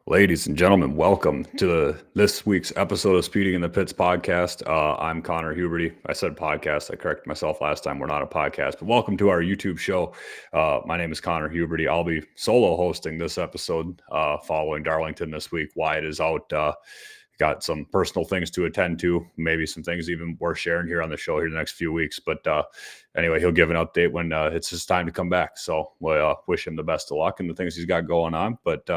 Ladies and gentlemen, welcome to this week's episode of Speeding in the Pits podcast. I'm Connor Huberty. I said podcast. I corrected myself last time. We're not a podcast, but welcome to our YouTube show. My name is Connor Huberty. I'll be solo hosting this episode following Darlington this week. Wyatt is out. Got some personal things to attend to, maybe some things even worth sharing here on the show here the next few weeks. But anyway, he'll give an update when it's his time to come back. So we'll wish him the best of luck and the things he's got going on. But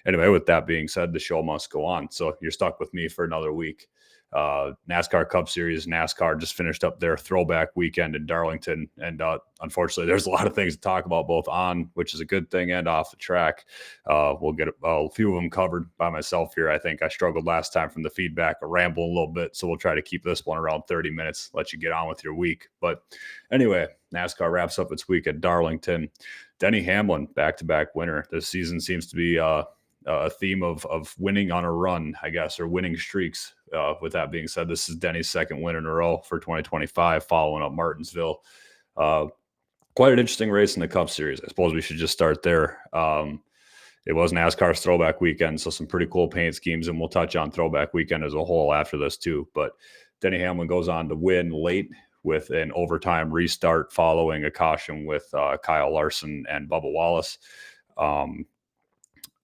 anyway, with that being said, the show must go on. So you're stuck with me for another week. NASCAR Cup Series, NASCAR just finished up their throwback weekend in Darlington. And unfortunately, there's a lot of things to talk about both on, which is a good thing, and off the track. We'll get a few of them covered by myself here. I think I struggled last time from the feedback, I ramble a little bit. So we'll try to keep this one around 30 minutes, let you get on with your week. But anyway, NASCAR wraps up its week at Darlington. Denny Hamlin, back-to-back winner. This season seems to be a theme of winning on a run, I guess, or winning streaks. With that being said, this is Denny's second win in a row for 2025, following up Martinsville. Quite an interesting race in the Cup Series. I suppose we should just start there. It was NASCAR's throwback weekend, so some pretty cool paint schemes, and we'll touch on throwback weekend as a whole after this too. But Denny Hamlin goes on to win late with an overtime restart following a caution with Kyle Larson and Bubba Wallace.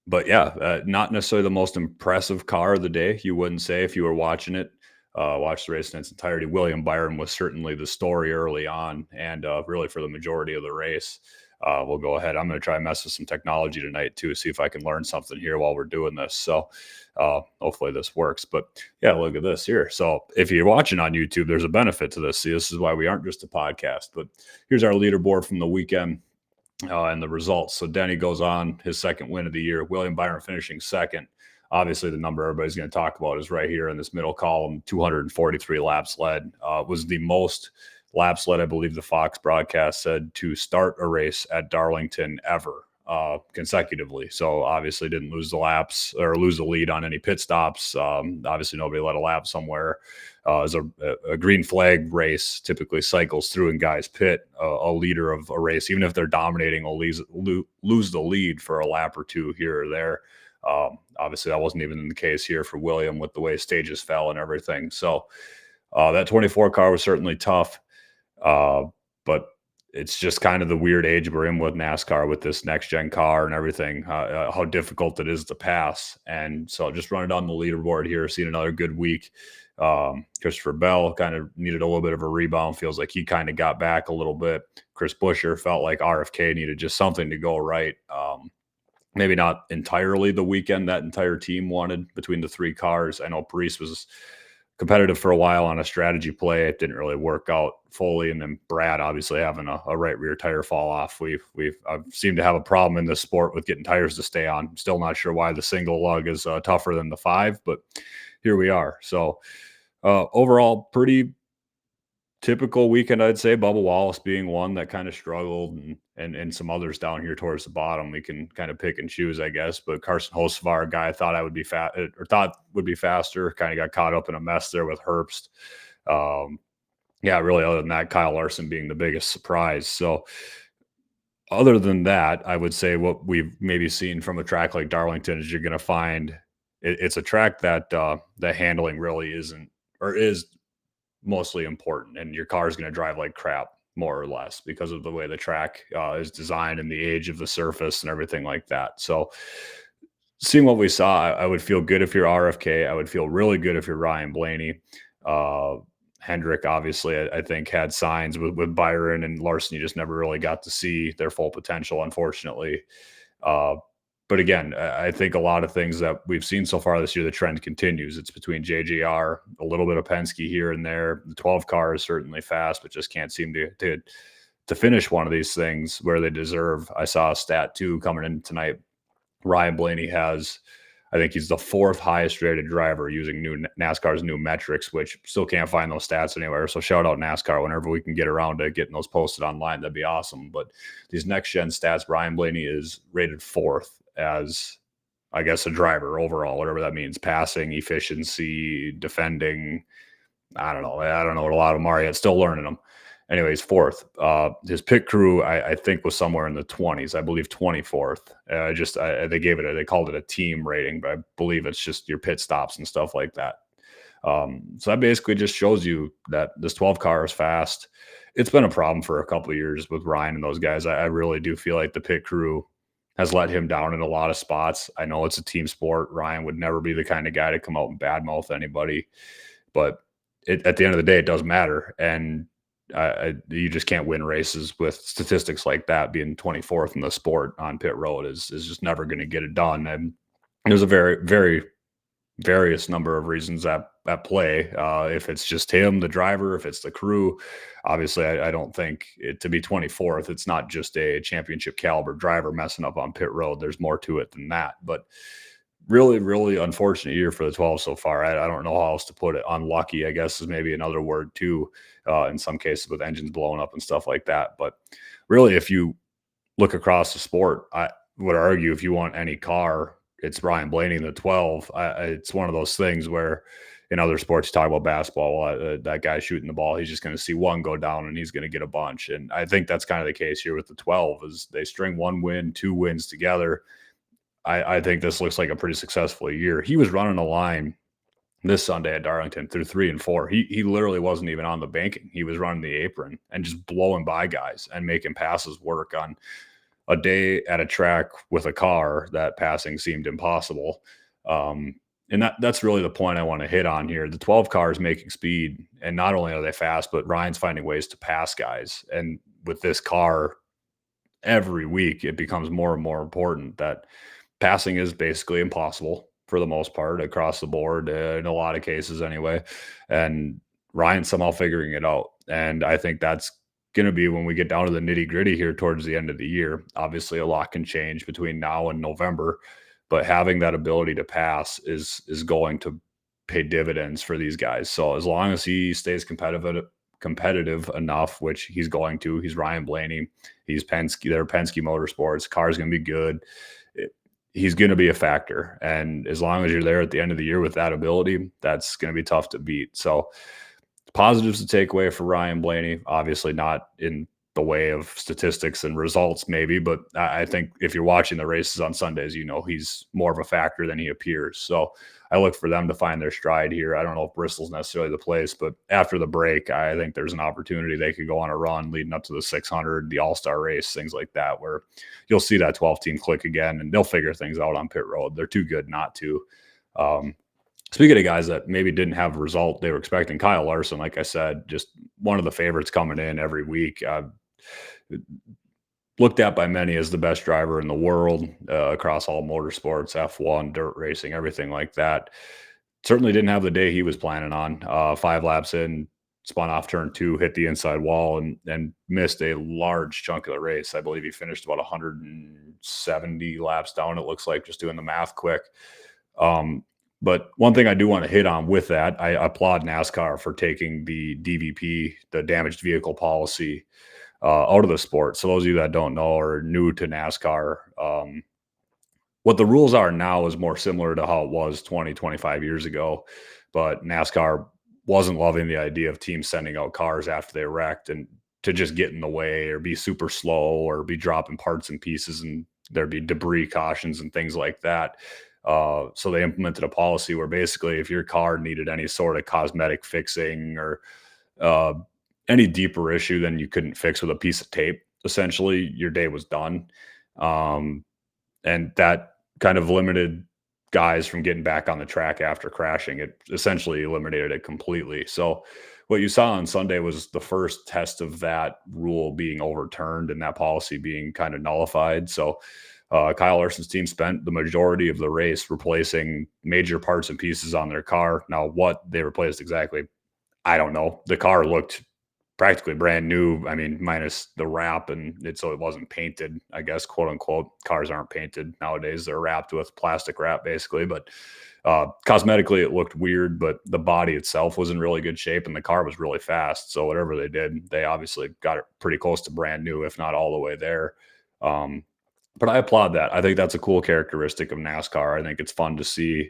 But yeah, not necessarily the most impressive car of the day, you wouldn't say, if you were watching it. Watch the race in its entirety. William Byron was certainly the story early on and really for the majority of the race. We'll go ahead. I'm going to try and mess with some technology tonight too, see if I can learn something here while we're doing this. So hopefully this works. But yeah, look at this here. So if you're watching on YouTube, there's a benefit to this. See, this is why we aren't just a podcast. But here's our leaderboard from the weekend. And the results. So Denny goes on his second win of the year. William Byron finishing second. Obviously, the number everybody's going to talk about is right here in this middle column. 243 laps led. Was the most laps led, I believe the Fox broadcast said, to start a race at Darlington ever consecutively. So obviously didn't lose the laps or lose the lead on any pit stops. Obviously nobody let a lap somewhere. As a green flag race typically cycles through and guys pit, a leader of a race, even if they're dominating, will lose the lead for a lap or two here or there. Obviously that wasn't even the case here for William with the way stages fell and everything. So that 24 car was certainly tough. But it's just kind of the weird age we're in with NASCAR with this next gen car and everything, how difficult it is to pass. And so just running down the leaderboard here, seeing another good week. Christopher Bell kind of needed a little bit of a rebound. Feels like he kind of got back a little bit. Chris Buescher felt like RFK needed just something to go right. Maybe not entirely the weekend that entire team wanted between the three cars. I know Parise was competitive for a while on a strategy play. It didn't really work out fully. And then Brad obviously having a right rear tire fall off. I've seemed to have a problem in this sport with getting tires to stay on. I'm still not sure why the single lug is tougher than the 5, but here we are. So overall, pretty typical weekend, I'd say. Bubba Wallace being one that kind of struggled, and some others down here towards the bottom. We can kind of pick and choose, I guess. But Carson Hocevar, a guy I thought would be faster, kind of got caught up in a mess there with Herbst. Yeah, really, other than that, Kyle Larson being the biggest surprise. So other than that, I would say what we've maybe seen from a track like Darlington is you're going to find it's a track that the handling really isn't or is mostly important, and your car is going to drive like crap more or less because of the way the track is designed and the age of the surface and everything like that. So seeing what we saw, I would feel good if you're RFK. I would feel really good if you're Ryan Blaney. Hendrick, obviously, I think had signs with Byron and Larson. You just never really got to see their full potential, unfortunately. But again, I think a lot of things that we've seen so far this year, the trend continues. It's between JGR, a little bit of Penske here and there. The 12 car is certainly fast, but just can't seem to finish one of these things where they deserve. I saw a stat too coming in tonight. Ryan Blaney has, I think he's the 4th highest rated driver using NASCAR's new metrics, which still can't find those stats anywhere. So shout out NASCAR whenever we can get around to getting those posted online. That'd be awesome. But these next gen stats, Ryan Blaney is rated 4th as, I guess, a driver overall, whatever that means, passing, efficiency, defending. I don't know what a lot of them are yet, still learning them. Anyways, fourth. His pit crew, I think, was somewhere in the 20s. I believe 24th. They gave it they called it a team rating, but I believe it's just your pit stops and stuff like that. So that basically just shows you that this 12 car is fast. It's been a problem for a couple of years with Ryan and those guys. I really do feel like the pit crew has let him down in a lot of spots. I know it's a team sport. Ryan would never be the kind of guy to come out and badmouth anybody, but at the end of the day, it does matter. And you just can't win races with statistics like that. Being 24th in the sport on pit road is just never going to get it done. And there's a very various number of reasons at play. If it's just him, the driver, if it's the crew, obviously, I don't think to be 24th, it's not just a championship caliber driver messing up on pit road. There's more to it than that. But really, really unfortunate year for the 12 so far. I don't know how else to put it. Unlucky, I guess, is maybe another word too, in some cases with engines blowing up and stuff like that. But really, if you look across the sport, I would argue if you want any car, it's Ryan Blaney in the 12. It's one of those things where in other sports, you talk about basketball, that guy shooting the ball, he's just going to see one go down and he's going to get a bunch. And I think that's kind of the case here with the 12 is they string one win, two wins together. I think this looks like a pretty successful year. He was running a line this Sunday at Darlington through 3 and 4. He literally wasn't even on the banking. He was running the apron and just blowing by guys and making passes work on a day at a track with a car that passing seemed impossible. And that's really the point I want to hit on here. The 12 car is making speed, and not only are they fast, but Ryan's finding ways to pass guys. And with this car, every week it becomes more and more important that passing is basically impossible for the most part across the board, in a lot of cases anyway. And Ryan's somehow figuring it out. And I think that's going to be when we get down to the nitty gritty here towards the end of the year. Obviously, a lot can change between now and November, but having that ability to pass is going to pay dividends for these guys. So as long as he stays competitive enough, which he's going to, he's Ryan Blaney, he's Penske, they're Penske Motorsports, car's going to be good. He's going to be a factor. And as long as you're there at the end of the year with that ability, that's going to be tough to beat. So positives to take away for Ryan Blaney, obviously not in the way of statistics and results maybe, but I think if you're watching the races on Sundays, you know, he's more of a factor than he appears. So I look for them to find their stride here. I don't know if Bristol's necessarily the place, but after the break, I think there's an opportunity they could go on a run leading up to the 600, the All-Star race, things like that, where you'll see that 12 team click again and they'll figure things out on pit road. They're too good not to. Speaking of guys that maybe didn't have a result they were expecting, Kyle Larson, like I said, just one of the favorites coming in every week. Looked at by many as the best driver in the world across all motorsports, F1, dirt racing, everything like that. Certainly didn't have the day he was planning on. 5 laps in, spun off turn 2, hit the inside wall, and missed a large chunk of the race. I believe he finished about 170 laps down, it looks like, just doing the math quick. But one thing I do want to hit on with that, I applaud NASCAR for taking the DVP, the damaged vehicle policy, out of the sport. So those of you that don't know or are new to NASCAR, what the rules are now is more similar to how it was 20, 25 years ago. But NASCAR wasn't loving the idea of teams sending out cars after they wrecked and to just get in the way or be super slow or be dropping parts and pieces and there'd be debris cautions and things like that. So they implemented a policy where basically if your car needed any sort of cosmetic fixing or any deeper issue than you couldn't fix with a piece of tape, essentially your day was done. And that kind of limited guys from getting back on the track after crashing. It essentially eliminated it completely. So what you saw on Sunday was the first test of that rule being overturned and that policy being kind of nullified. So Kyle Larson's team spent the majority of the race replacing major parts and pieces on their car. Now, what they replaced exactly, I don't know. The car looked practically brand new. I mean, minus the wrap, and so it wasn't painted, I guess, quote unquote. Cars aren't painted nowadays. They're wrapped with plastic wrap, basically. But cosmetically, it looked weird, but the body itself was in really good shape, and the car was really fast. So whatever they did, they obviously got it pretty close to brand new, if not all the way there. But I applaud that. I think that's a cool characteristic of NASCAR. I think it's fun to see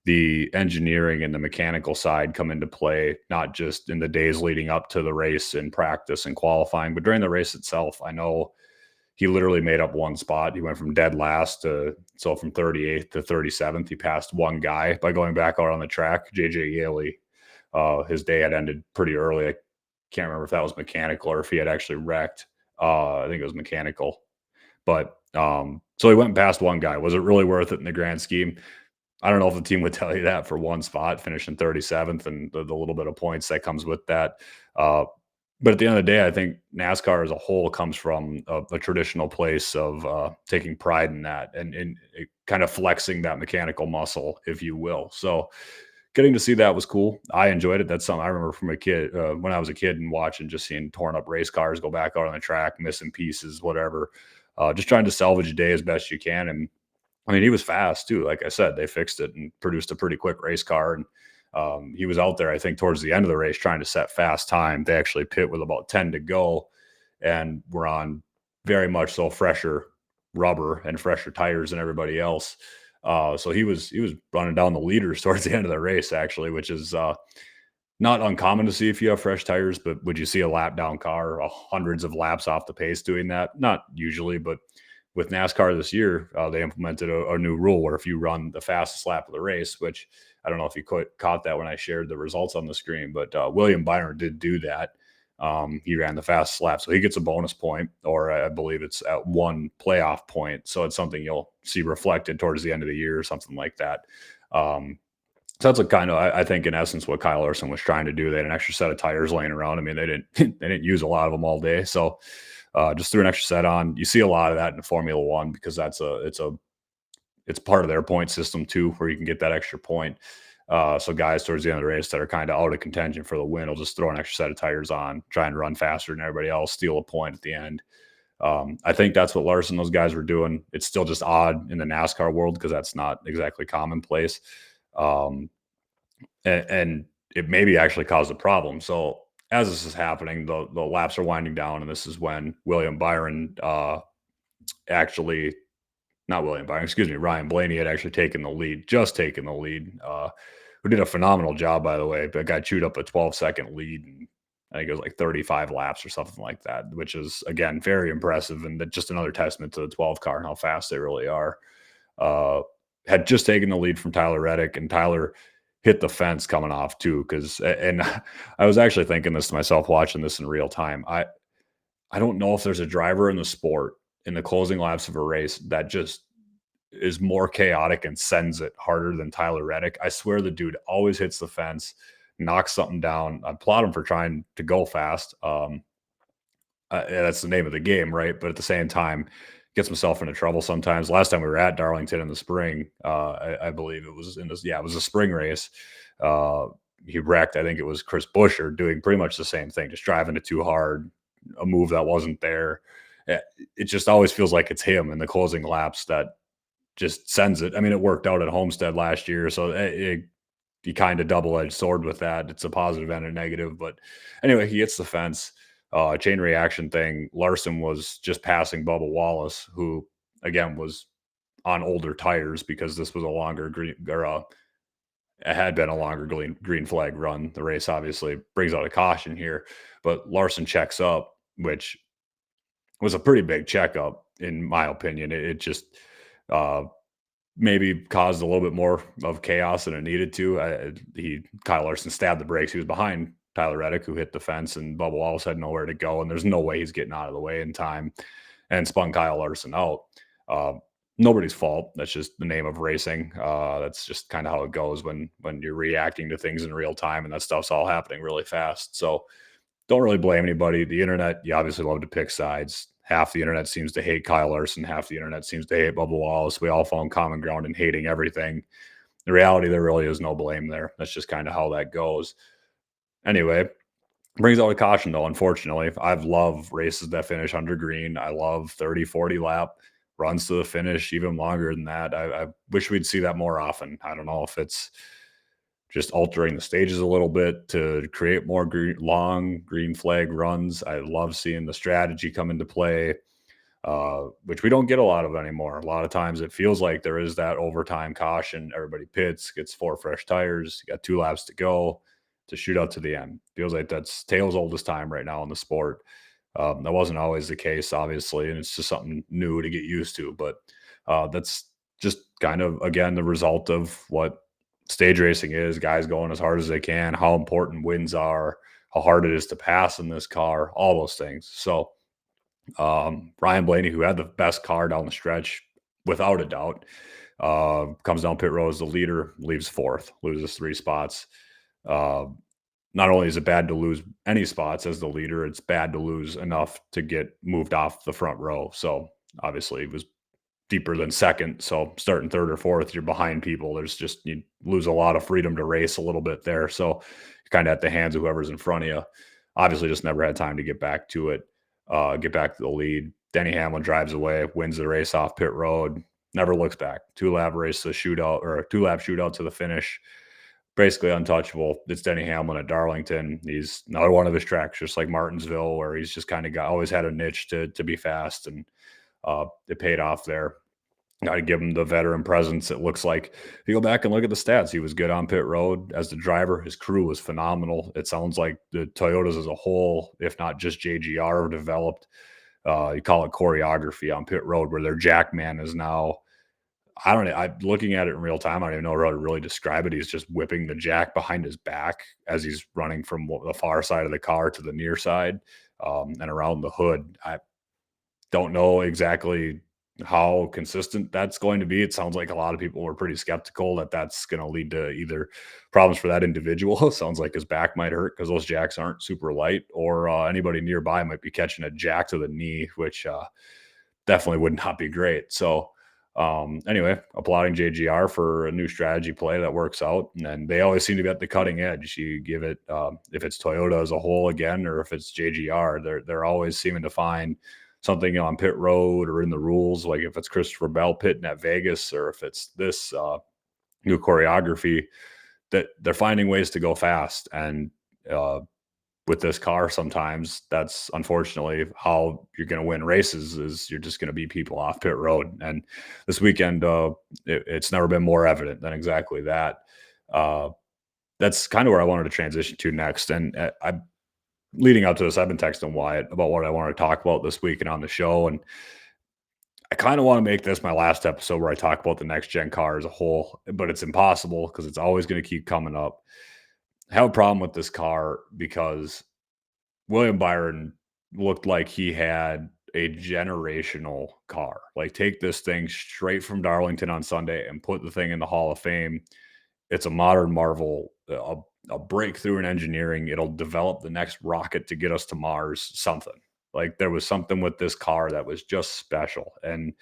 the engineering and the mechanical side come into play, not just in the days leading up to the race and practice and qualifying, but during the race itself. I know he literally made up one spot. He went from dead last to so from 38th to 37th. He passed one guy by going back out on the track. JJ Yaley, his day had ended pretty early. I can't remember if that was mechanical or if he had actually wrecked. I think it was mechanical. But so he went past one guy. Was it really worth it in the grand scheme? I don't know if the team would tell you that for one spot, finishing 37th and the little bit of points that comes with that. Uh, but at the end of the day, I think NASCAR as a whole comes from a traditional place of taking pride in that and kind of flexing that mechanical muscle, if you will. So getting to see that was cool. I enjoyed it. That's something I remember from a kid when I was a kid and watching, just seeing torn up race cars go back out on the track, missing pieces, whatever. Just trying to salvage a day as best you can. And I mean, he was fast too. Like I said, they fixed it and produced a pretty quick race car. And he was out there, I think, towards the end of the race trying to set fast time. They actually pit with about 10 to go and were on very much so fresher rubber and fresher tires than everybody else. So he was running down the leaders towards the end of the race, actually, which is not uncommon to see if you have fresh tires. But would you see a lap down car hundreds of laps off the pace doing that? Not usually, but with NASCAR this year, they implemented a new rule where if you run the fastest lap of the race, which I don't know if you caught that when I shared the results on the screen, but William Byron did do that. He ran the fastest lap, so he gets a bonus point, or I believe it's at one playoff point. So it's something you'll see reflected towards the end of the year or something like that. So that's a kind of, I think, in essence, what Kyle Larson was trying to do. They had an extra set of tires laying around. I mean, they didn't they didn't use a lot of them all day, so just threw an extra set on. You see a lot of that in Formula One because it's part of their point system too, where you can get that extra point. So guys towards the end of the race that are kind of out of contention for the win will just throw an extra set of tires on, try and run faster than everybody else, steal a point at the end. I think that's what Larson, those guys were doing. It's still just odd in the NASCAR world because that's not exactly commonplace. Um, and it maybe actually caused a problem. So as this is happening, the laps are winding down, and this is when William Byron actually not William Byron, excuse me, Ryan Blaney had actually taken the lead, just taken the lead. Who did a phenomenal job, by the way. But guy chewed up a 12-second lead, and I think it was like 35 laps or something like that, which is again very impressive, and just another testament to the 12 car and how fast they really are. Uh, had just taken the lead from Tyler Reddick, and Tyler hit the fence coming off too. Because and I was actually thinking this to myself watching this in real time. I don't know if there's a driver in the sport in the closing laps of a race that just is more chaotic and sends it harder than Tyler Reddick. I swear the dude always hits the fence, knocks something down. I applaud him for trying to go fast. That's the name of the game, right? But at the same time, gets himself into trouble sometimes. Last time we were at Darlington in the spring, I believe it was in this. Yeah, it was a spring race. Uh, he wrecked. I think it was Chris Buescher doing pretty much the same thing, just driving it too hard, a move that wasn't there. It just always feels like it's him in the closing laps that just sends it. I mean, it worked out at Homestead last year, so you kind of double-edged sword with that. It's a positive and a negative, but anyway, he hits the fence. Chain reaction thing. Larson was just passing Bubba Wallace, who again was on older tires because this was a longer green or it had been a longer green flag run. The race obviously brings out a caution here, but Larson checks up, which was a pretty big checkup in my opinion. It just uh, maybe caused a little bit more of chaos than it needed to. Kyle Larson stabbed the brakes. He was behind Tyler Reddick, who hit the fence, and Bubba Wallace had nowhere to go, and there's no way he's getting out of the way in time, and spun Kyle Larson out. Uh, Nobody's fault. That's just the name of racing. That's just kind of how it goes when you're reacting to things in real time, and that stuff's all happening really fast. So don't really blame anybody. The internet, you obviously love to pick sides. Half the internet seems to hate Kyle Larson. Half the internet seems to hate Bubba Wallace. We all found common ground in hating everything. In reality, there really is no blame there. That's just kind of how that goes. Anyway, brings out a caution, though, unfortunately. I've loved races that finish under green. I love 30, 40 lap runs to the finish, even longer than that. I wish we'd see that more often. I don't know if it's just altering the stages a little bit to create more long green flag runs. I love seeing the strategy come into play. which we don't get a lot of anymore. A lot of times it feels like there is that overtime caution. Everybody pits, gets four fresh tires, you got 2 laps to go to shoot out to the end. Feels like that's Tails' oldest time right now in the sport. That wasn't always the case, obviously, and it's just something new to get used to. But that's just kind of, again, the result of what stage racing is, guys going as hard as they can, how important wins are, how hard it is to pass in this car, all those things. So, Ryan Blaney, who had the best car down the stretch, without a doubt, comes down pit road as the leader, leaves fourth, loses 3 spots. Uh, Not only is it bad to lose any spots as the leader, it's bad to lose enough to get moved off the front row. So obviously, it was deeper than second. So starting third or fourth, you're behind people. There's just, you lose a lot of freedom to race a little bit there. So you're kind of at the hands of whoever's in front of you. Obviously, just never had time to get back to it, get back to the lead. Denny Hamlin drives away, wins the race off pit road, never looks back. 2 lap race, to shootout, or a 2 lap shootout to the finish. Basically untouchable. It's Denny Hamlin at Darlington. He's another one of his tracks, just like Martinsville, where he's just kind of got always had a niche to be fast, and it paid off there. Got to give him the veteran presence. It looks like if you go back and look at the stats, he was good on pit road as the driver. His crew was phenomenal. It sounds like the Toyotas as a whole, if not just JGR, have developed. You call it choreography on pit road, where their jack man is now. I don't know. I'm looking at it in real time. I don't even know how to really describe it. He's just whipping the jack behind his back as he's running from the far side of the car to the near side, and around the hood. I don't know exactly how consistent that's going to be. It sounds like a lot of people were pretty skeptical that that's going to lead to either problems for that individual. Sounds like his back might hurt because those jacks aren't super light, or anybody nearby might be catching a jack to the knee, which definitely would not be great. So, anyway, applauding JGR for a new strategy play that works out. And they always seem to be at the cutting edge. You give it, if it's Toyota as a whole again, or if it's JGR, they're always seeming to find something on pit road or in the rules. Like if it's Christopher Bell pitting at Vegas, or if it's this new choreography, that they're finding ways to go fast. And uh, with this car, sometimes that's unfortunately how you're going to win races, is you're just going to beat people off pit road. And this weekend, it's never been more evident than exactly that. Uh, that's kind of where I wanted to transition to next. And I, leading up to this, I've been texting Wyatt about what I want to talk about this week and on the show. And I kind of want to make this my last episode where I talk about the next gen car as a whole, but it's impossible because it's always going to keep coming up. I have a problem with this car because William Byron looked like he had a generational car. Like, take this thing straight from Darlington on Sunday and put the thing in the Hall of Fame. It's a modern marvel, a breakthrough in engineering. It'll develop the next rocket to get us to Mars, something. Like, there was something with this car that was just special. And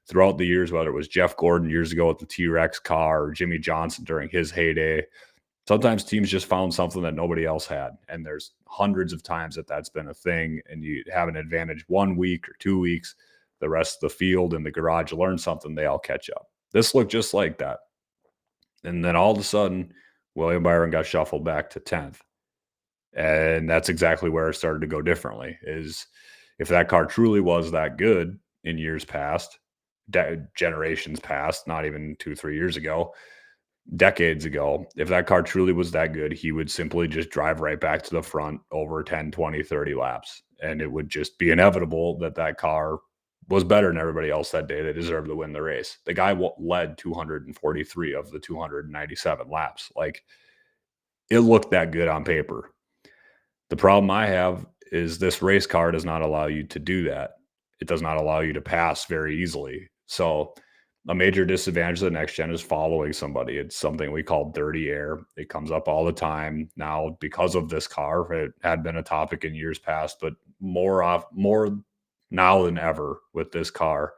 throughout the years, whether it was Jeff Gordon years ago with the T-Rex car, or Jimmy Johnson during his heyday, sometimes teams just found something that nobody else had. And there's hundreds of times that that's been a thing. And you have an advantage 1 week or 2 weeks. The rest of the field and the garage learn something, they all catch up. This looked just like that. And then all of a sudden, William Byron got shuffled back to 10th. And that's exactly where it started to go differently. Is if that car truly was that good in years past, generations past, not even 2-3 years ago, decades ago, if that car truly was that good, he would simply just drive right back to the front over 10, 20, 30 laps. And it would just be inevitable that that car was better than everybody else that day. They deserved to win the race. The guy led 243 of the 297 laps. Like, it looked that good on paper. The problem I have is this race car does not allow you to do that. It does not allow you to pass very easily. So a major disadvantage of the next gen is following somebody. It's something we call dirty air. It comes up all the time now because of this car. It had been a topic in years past, but more now than ever with this car.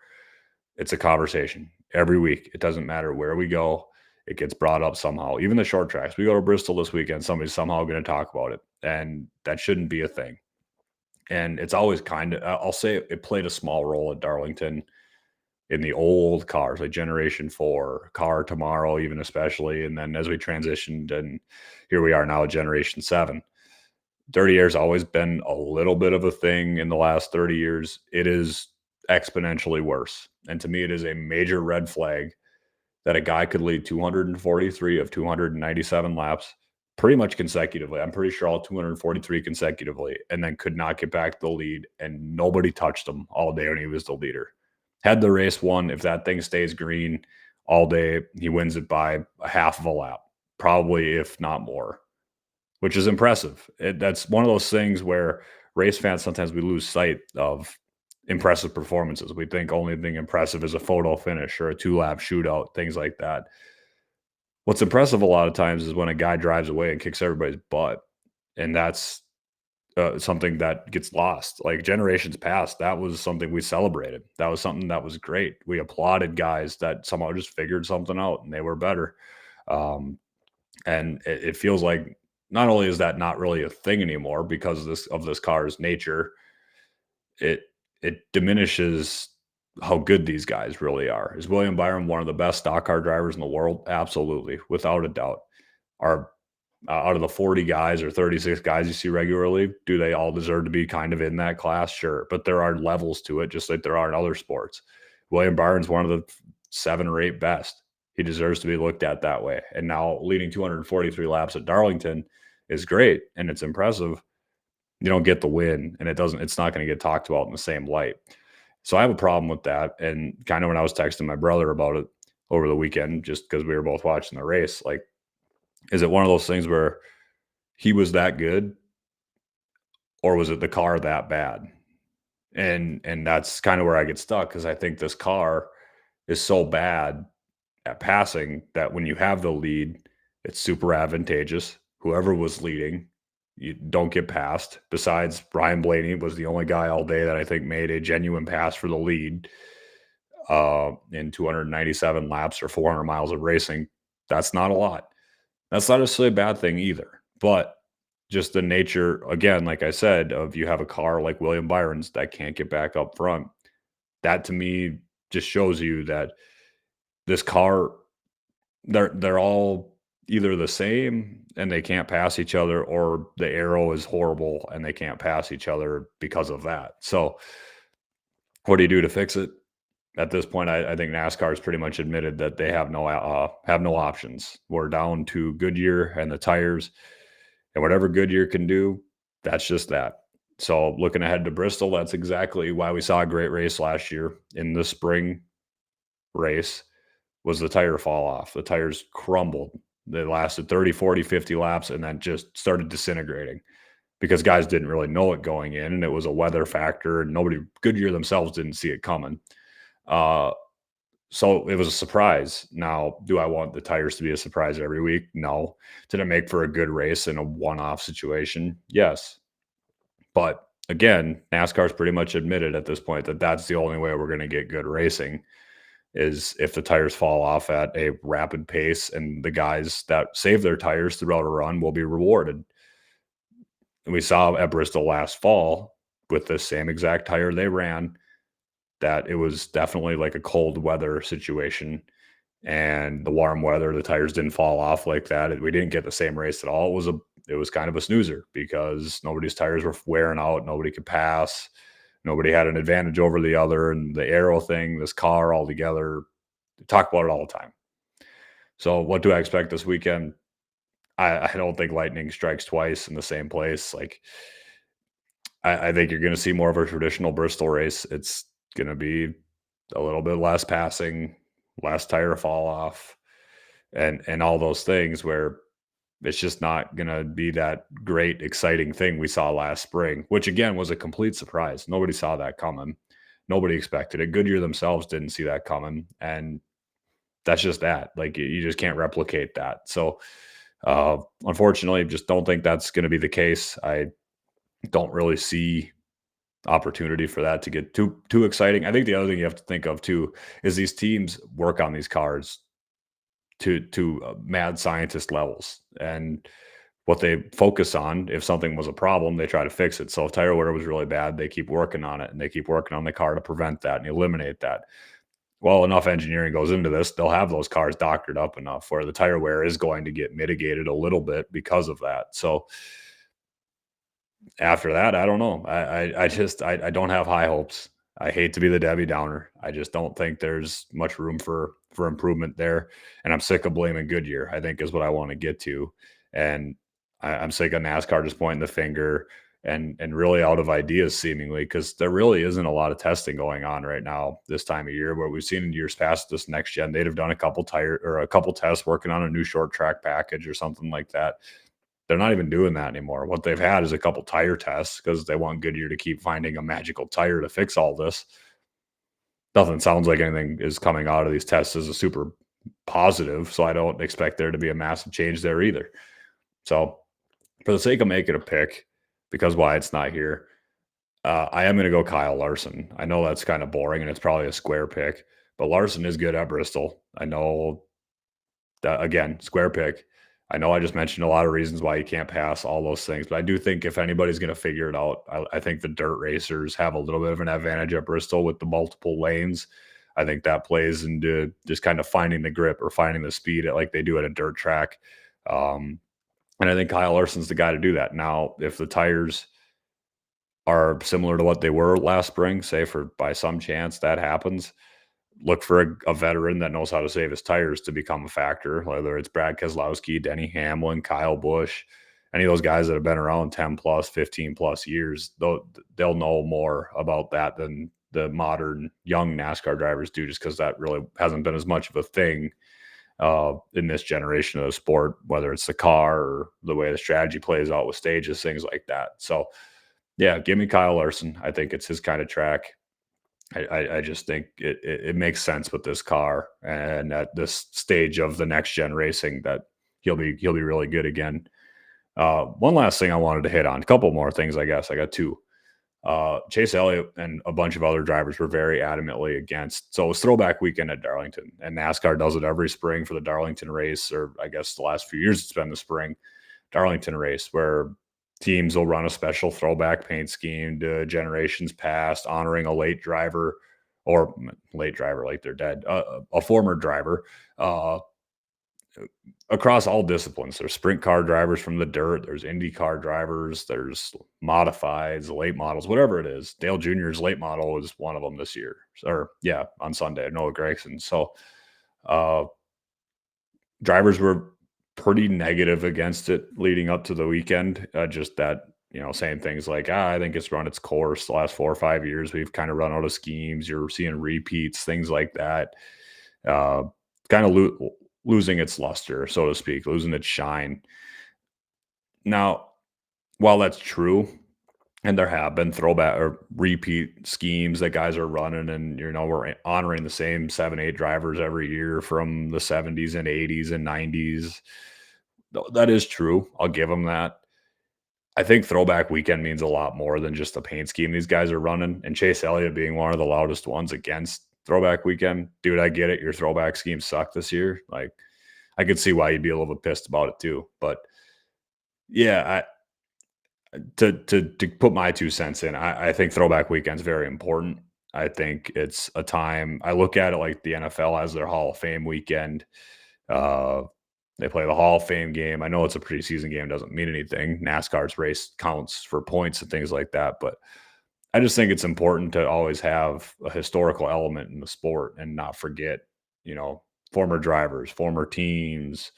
It's a conversation every week. It doesn't matter where we go. It gets brought up somehow. Even the short tracks. We go to Bristol this weekend, somebody's somehow going to talk about it. And that shouldn't be a thing. And it's always kind of, I'll say it played a small role at Darlington in the old cars, like Generation 4, Car Tomorrow, even especially. And then as we transitioned, and here we are now at Generation 7. Dirty air's always been a little bit of a thing in the last 30 years. It is exponentially worse. And to me, it is a major red flag that a guy could lead 243 of 297 laps pretty much consecutively. I'm pretty sure all 243 consecutively, and then could not get back the lead, and nobody touched him all day when he was the leader. Had the race won, if that thing stays green all day, he wins it by a half of a lap, probably, if not more, which is impressive. That's one of those things where race fans sometimes we lose sight of impressive performances. We think only thing impressive is a photo finish or a 2 lap shootout, things like that. What's impressive a lot of times is when a guy drives away and kicks everybody's butt, and that's something that gets lost. Like generations past, that was something we celebrated. That was something that was great. We applauded guys that somehow just figured something out and they were better. Um, and it feels like not only is that not really a thing anymore because of this car's nature, it it diminishes how good these guys really are. Is William Byron one of the best stock car drivers in the world? Absolutely, without a doubt. Are out of the 40 guys or 36 guys you see regularly, do they all deserve to be kind of in that class? Sure, but there are levels to it, just like there are in other sports. William Byron's one of the 7 or 8 best. He deserves to be looked at that way. And now leading 243 laps at Darlington is great and it's impressive. You don't get the win, and it's not going to get talked about in the same light. So I have a problem with that. And kind of when I was texting my brother about it over the weekend, just because we were both watching the race, like, is it one of those things where he was that good, or was it the car that bad? And that's kind of where I get stuck because I think this car is so bad at passing that when you have the lead, it's super advantageous. Whoever was leading, you don't get passed. Besides, Ryan Blaney was the only guy all day that I think made a genuine pass for the lead in 297 laps or 400 miles of racing. That's not a lot. That's not necessarily a bad thing either. But just the nature, again, like I said, of you have a car like William Byron's that can't get back up front. That to me just shows you that this car, they're all either the same and they can't pass each other, or the arrow is horrible and they can't pass each other because of that. So what do you do to fix it? At this point, I think NASCAR has pretty much admitted that they have no options. We're down to Goodyear and the tires, and whatever Goodyear can do, that's just that. So looking ahead to Bristol, that's exactly why we saw a great race last year in the spring race was the tire fall off. The tires crumbled. They lasted 30, 40, 50 laps and then just started disintegrating because guys didn't really know it going in, and it was a weather factor, and Goodyear themselves didn't see it coming. Uh, so it was a surprise. Now, do I want the tires to be a surprise every week? No. Did it make for a good race in a one-off situation? Yes. But again, NASCAR's pretty much admitted at this point that that's the only way we're going to get good racing is if the tires fall off at a rapid pace, and the guys that save their tires throughout a run will be rewarded. And we saw at Bristol last fall with the same exact tire they ran that it was definitely like a cold weather situation, and the warm weather, the tires didn't fall off like that. We didn't get the same race at all. It was kind of a snoozer because nobody's tires were wearing out. Nobody could pass. Nobody had an advantage over the other. And the aero thing, this car altogether, talk about it all the time. So what do I expect this weekend? I don't think lightning strikes twice in the same place. Like I think you're going to see more of a traditional Bristol race. It's going to be a little bit less passing, less tire fall off, and all those things where it's just not going to be that great, exciting thing we saw last spring, which again was a complete surprise. Nobody saw that coming. Nobody expected it. Goodyear themselves didn't see that coming, and that's just that. Like you just can't replicate that. So, unfortunately, just don't think that's going to be the case. I don't really see opportunity for that to get too exciting. I think the other thing you have to think of too is these teams work on these cars to mad scientist levels, and what they focus on, if something was a problem, they try to fix it. So if tire wear was really bad, they keep working on it, and they keep working on the car to prevent that and eliminate that. Well, enough engineering goes into this, they'll have those cars doctored up enough where the tire wear is going to get mitigated a little bit because of that. So after that, I don't know. I just I don't have high hopes. I hate to be the Debbie Downer. I just don't think there's much room for improvement there, and I'm sick of blaming Goodyear, I think is what I wanna get to, and I'm sick of NASCAR just pointing the finger and really out of ideas seemingly because there really isn't a lot of testing going on right now this time of year, where we've seen in years past this next gen, they'd have done a couple tire or a couple tests working on a new short track package or something like that. They're not even doing that anymore. What they've had is a couple tire tests because they want Goodyear to keep finding a magical tire to fix all this. Nothing sounds like anything is coming out of these tests as a super positive, so I don't expect there to be a massive change there either. So, for the sake of making a pick, because Wyatt's not here, I am going to go Kyle Larson. I know that's kind of boring and it's probably a square pick, but Larson is good at Bristol. I know that again, square pick. I know I just mentioned a lot of reasons why you can't pass all those things, but I do think if anybody's going to figure it out, I think the dirt racers have a little bit of an advantage at Bristol with the multiple lanes. I think that plays into just kind of finding the grip or finding the speed at like they do at a dirt track. Um, and I think Kyle Larson's the guy to do that. Now, if the tires are similar to what they were last spring, say for by some chance that happens, look for a veteran that knows how to save his tires to become a factor, whether it's Brad Keselowski, Denny Hamlin, Kyle Busch, any of those guys that have been around 10 plus, 15 plus years, they'll know more about that than the modern young NASCAR drivers do, just because that really hasn't been as much of a thing in this generation of the sport, whether it's the car or the way the strategy plays out with stages, things like that. So, yeah, give me Kyle Larson. I think it's his kind of track. I just think it makes sense with this car and at this stage of the next gen racing that he'll be really good again. One last thing I wanted to hit on, a couple more things, I guess. I got two. Chase Elliott and a bunch of other drivers were very adamantly against. So it was throwback weekend at Darlington, and NASCAR does it every spring for the Darlington race, or I guess the last few years it's been the spring Darlington race where teams will run a special throwback paint scheme to generations past, honoring a late driver or late driver like they're dead, a former driver. Uh, Across all disciplines. There's sprint car drivers from the dirt, there's Indy car drivers, there's modifieds, late models, whatever it is. Dale Jr.'s late model was one of them this year. Or yeah, on Sunday, Noah Gragson. So uh drivers were pretty negative against it leading up to the weekend. Just that, saying things like, I think it's run its course the last 4 or 5 years. We've kind of run out of schemes. You're seeing repeats, things like that. Uh, kind of losing its luster, so to speak, losing its shine. Now, while that's true, and there have been throwback or repeat schemes that guys are running, and we're honoring the same 7, 8 drivers every year from the 70s and 80s and 90s. That is true. I'll give them that. I think throwback weekend means a lot more than just the paint scheme these guys are running. And Chase Elliott being one of the loudest ones against throwback weekend. Dude, I get it. Your throwback scheme sucked this year. Like, I could see why you'd be a little bit pissed about it too. But yeah, to put my 2 cents in, I think throwback weekend's very important. I think it's a time I look at it like the NFL has their Hall of Fame weekend. Uh, they play the Hall of Fame game. I know it's a preseason game, doesn't mean anything. NASCAR's race counts for points and things like that, but I just think it's important to always have a historical element in the sport and not forget, you know, former drivers, former teams,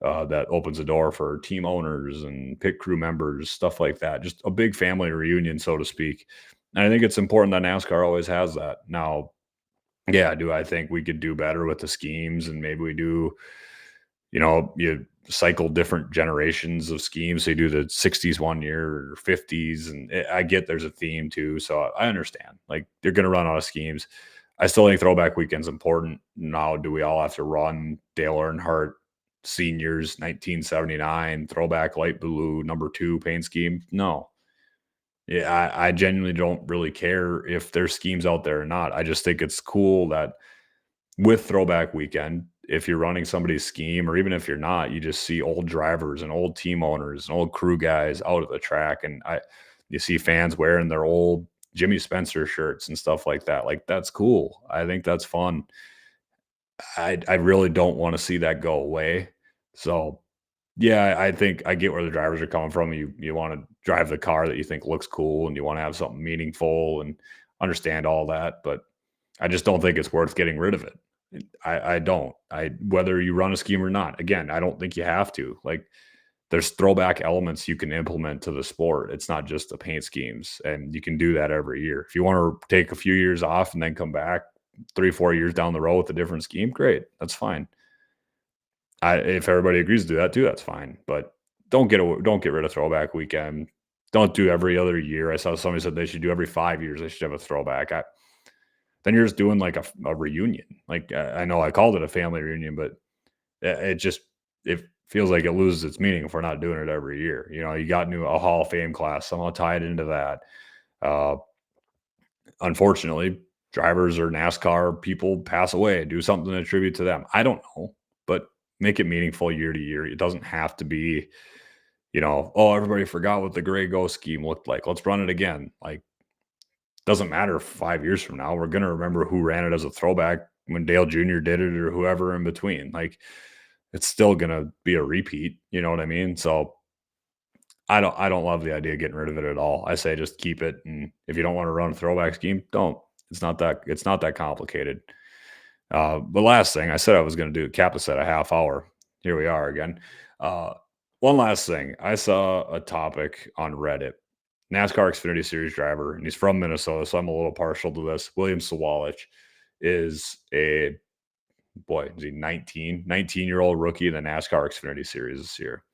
that opens the door for team owners and pit crew members, stuff like that. Just a big family reunion, so to speak. And I think it's important that NASCAR always has that. Now, yeah, do I think we could do better with the schemes and maybe we do, you cycle different generations of schemes. So you do the 60s one year or 50s. And I get there's a theme too. So I understand. Like they're going to run out of schemes. I still think throwback weekend's important. Now, do we all have to run Dale Earnhardt seniors 1979 throwback light blue number 2 paint scheme? No. Yeah, I genuinely don't really care if there's schemes out there or not. I just think it's cool that with throwback weekend, if you're running somebody's scheme, or even if you're not, you just see old drivers and old team owners and old crew guys out at the track. And you see fans wearing their old Jimmy Spencer shirts and stuff like that. Like that's cool. I think that's fun. I really don't want to see that go away. So yeah, I think I get where the drivers are coming from. You want to drive the car that you think looks cool and you want to have something meaningful. And understand all that, but I just don't think it's worth getting rid of it. I don't. Whether you run a scheme or not. Again, I don't think you have to. Like there's throwback elements you can implement to the sport. It's not just the paint schemes, and you can do that every year. If you want to take a few years off and then come back 3, 4 years down the road with a different scheme, great. That's fine. If everybody agrees to do that too, that's fine. But don't get rid of throwback weekend. Don't do every other year. I saw somebody said they should do every 5 years. They should have a throwback. Then you're just doing like a reunion. Like I know I called it a family reunion, but it just it feels like it loses its meaning if we're not doing it every year. You got new a Hall of Fame class somehow tied into that. Uh, Unfortunately, drivers or NASCAR people pass away. Do something to attribute to them. I don't know, but make it meaningful year to year. It doesn't have to be, oh, everybody forgot what the gray ghost scheme looked like. Let's run it again. Like, doesn't matter if 5 years from now. We're gonna remember who ran it as a throwback when Dale Jr. did it or whoever in between. Like, it's still gonna be a repeat. You know what I mean? So I don't love the idea of getting rid of it at all. I say just keep it, and if you don't want to run a throwback scheme, don't. It's not that complicated. The last thing I said I was going to do, cap this at a half hour. Here we are again. Uh, One last thing. I saw a topic on Reddit. NASCAR Xfinity Series driver, and he's from Minnesota, so I'm a little partial to this. William Sawalich is a boy. Is he 19-year-old rookie in the NASCAR Xfinity Series this year.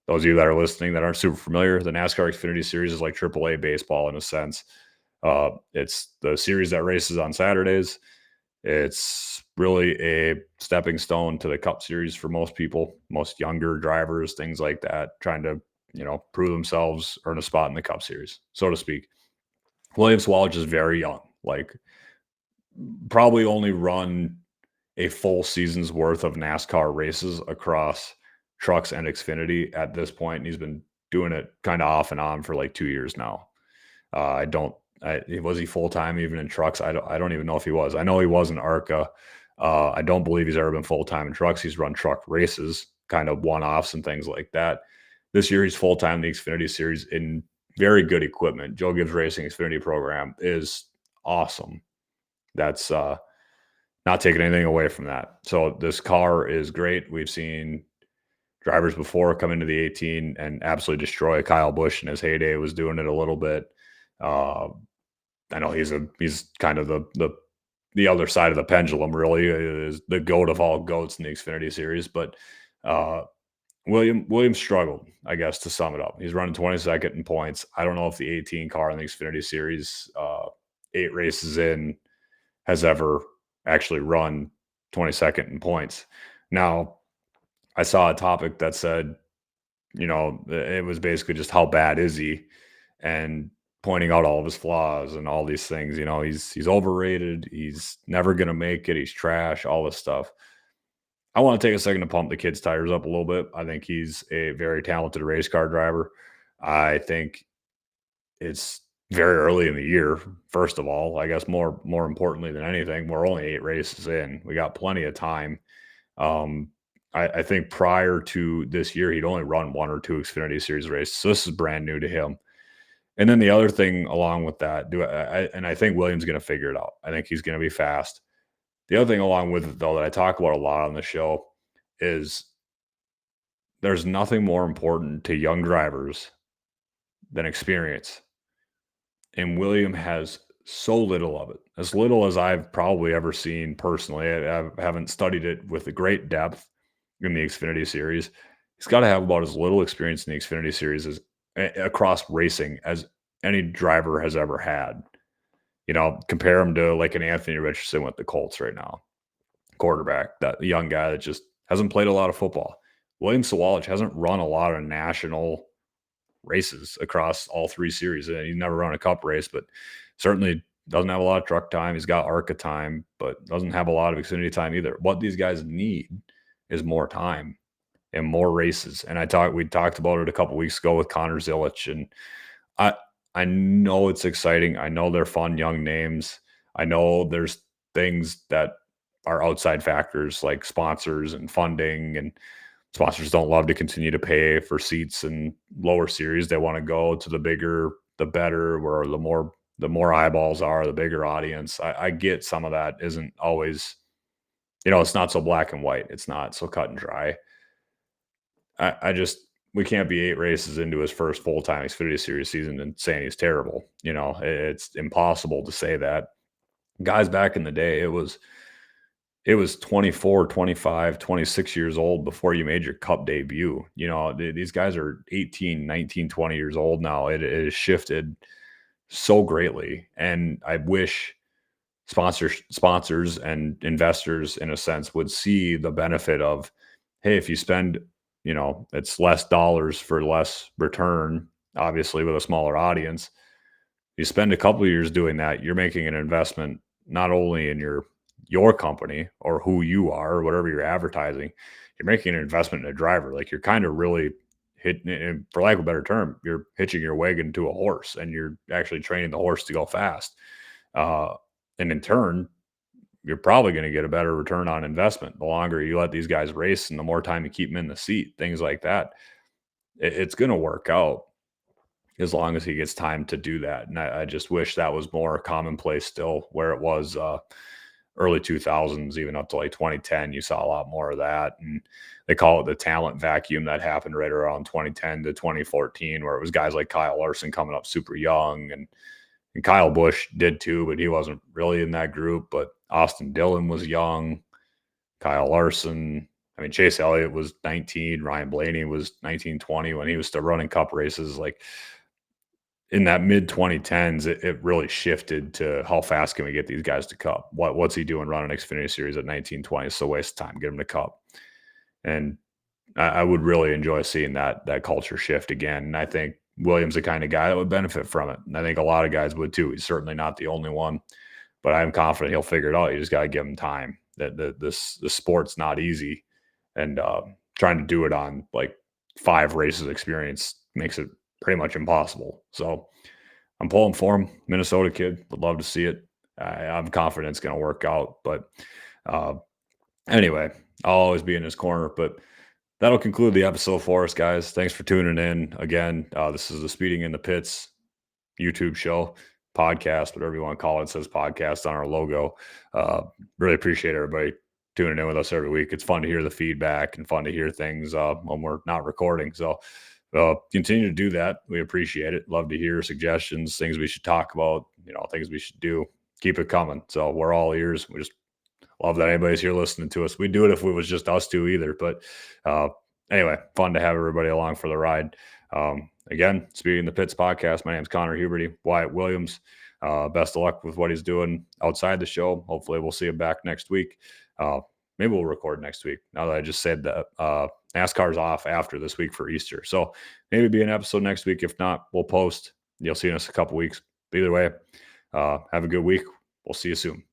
Those of you that are listening that aren't super familiar, the NASCAR Xfinity Series is like AAA baseball in a sense. It's the series that races on Saturdays. It's really a stepping stone to the Cup Series for most people, most younger drivers, things like that, trying to prove themselves, earn a spot in the Cup Series, so to speak. William Sawalich is very young, like probably only run a full season's worth of NASCAR races across trucks and Xfinity at this point, and he's been doing it kind of off and on for like 2 years now. I don't. Was he full time even in trucks? I don't even know if he was. I know he was in ARCA. I don't believe he's ever been full time in trucks. He's run truck races, kind of one offs and things like that. This year he's full time in the Xfinity Series in very good equipment. Joe Gibbs Racing Xfinity program is awesome. That's not taking anything away from that. So this car is great. We've seen drivers before come into the 18 and absolutely destroy. Kyle Busch in his heyday was doing it a little bit. I know he's kind of the other side of the pendulum. Really, is the goat of all goats in the Xfinity Series. But William struggled, I guess, to sum it up. He's running 22nd in points. I don't know if the 18 car in the Xfinity Series, 8 races in, has ever actually run 22nd in points. Now, I saw a topic that said, it was basically just how bad is he, and pointing out all of his flaws and all these things. He's overrated. He's never going to make it. He's trash, all this stuff. I want to take a second to pump the kid's tires up a little bit. I think he's a very talented race car driver. I think it's very early in the year. First of all, I guess more importantly than anything, we're only 8 races in. We got plenty of time. I think prior to this year, he'd only run 1 or 2 Xfinity Series races. So this is brand new to him. And then the other thing along with that, I think Williams going to figure it out. I think he's going to be fast. The other thing along with it, though, that I talk about a lot on the show is there's nothing more important to young drivers than experience. And William has so little of it, as little as I've probably ever seen personally. I haven't studied it with a great depth in the Xfinity Series. He's got to have about as little experience in the Xfinity Series as across racing as any driver has ever had. Compare him to like an Anthony Richardson with the Colts right now, quarterback, that young guy that just hasn't played a lot of football. William Sawalich hasn't run a lot of national races across all 3 series. He's never run a Cup race, but certainly doesn't have a lot of truck time. He's got ARCA time, but doesn't have a lot of Xfinity time either. What these guys need is more time and more races. And we talked about it a couple weeks ago with Connor Zilich, and I know it's exciting. I know they're fun young names. I know there's things that are outside factors like sponsors and funding, and sponsors don't love to continue to pay for seats in lower series. They want to go to the bigger, the better, where the more the more eyeballs are, the bigger audience. I get some of that isn't always, it's not so black and white. It's not so cut and dry. I just we can't be 8 races into his first full time Xfinity Series season and saying he's terrible. It's impossible to say that. Guys back in the day, it was 24, 25, 26 years old before you made your cup debut. These guys are 18, 19, 20 years old now. It has shifted so greatly. And I wish sponsors and investors, in a sense, would see the benefit of, hey, if you spend, it's less dollars for less return, obviously with a smaller audience. You spend a couple of years doing that, you're making an investment not only in your company or who you are or whatever you're advertising, you're making an investment in a driver. Like, you're kind of really hitting, for lack of a better term, you're hitching your wagon to a horse, and you're actually training the horse to go fast. Uh, and in turn, you're probably going to get a better return on investment the longer you let these guys race and the more time you keep them in the seat, things like that. It's going to work out as long as he gets time to do that. And I just wish that was more commonplace still, where it was early 2000s, even up to like 2010. You saw a lot more of that. And they call it the talent vacuum that happened right around 2010 to 2014, where it was guys like Kyle Larson coming up super young. And Kyle Busch did too, but he wasn't really in that group. But Austin Dillon was young. Kyle Larson. I mean, Chase Elliott was 19. Ryan Blaney was 19, 20 when he was still running cup races. Like, in that mid 2010s, it really shifted to how fast can we get these guys to cup? What's he doing running Xfinity Series at 19, 20? It's a waste of time. Get him to cup. And I would really enjoy seeing that culture shift again. And I think Williams the kind of guy that would benefit from it. And I think a lot of guys would too. He's certainly not the only one, but I'm confident he'll figure it out. You just got to give him time. This sport's not easy, and trying to do it on like 5 races experience makes it pretty much impossible. So I'm pulling for him. Minnesota kid, would love to see it. I'm confident it's going to work out. But uh, anyway, I'll always be in his corner. But that'll conclude the episode for us, guys. Thanks for tuning in. Again, this is the Speeding in the Pits YouTube show, podcast, whatever you want to call it. It says podcast on our logo. Really appreciate everybody tuning in with us every week. It's fun to hear the feedback and fun to hear things when we're not recording. So continue to do that. We appreciate it. Love to hear suggestions, things we should talk about, things we should do. Keep it coming. So we're all ears. We just love that anybody's here listening to us. We'd do it if it was just us two either. But anyway, fun to have everybody along for the ride. Again, Speeding the Pits podcast. My name's Connor Huberty, Wyatt Williams. Best of luck with what he's doing outside the show. Hopefully we'll see him back next week. Maybe we'll record next week. Now that I just said that, NASCAR's off after this week for Easter. So maybe be an episode next week. If not, we'll post. You'll see us in a couple weeks. But either way, have a good week. We'll see you soon.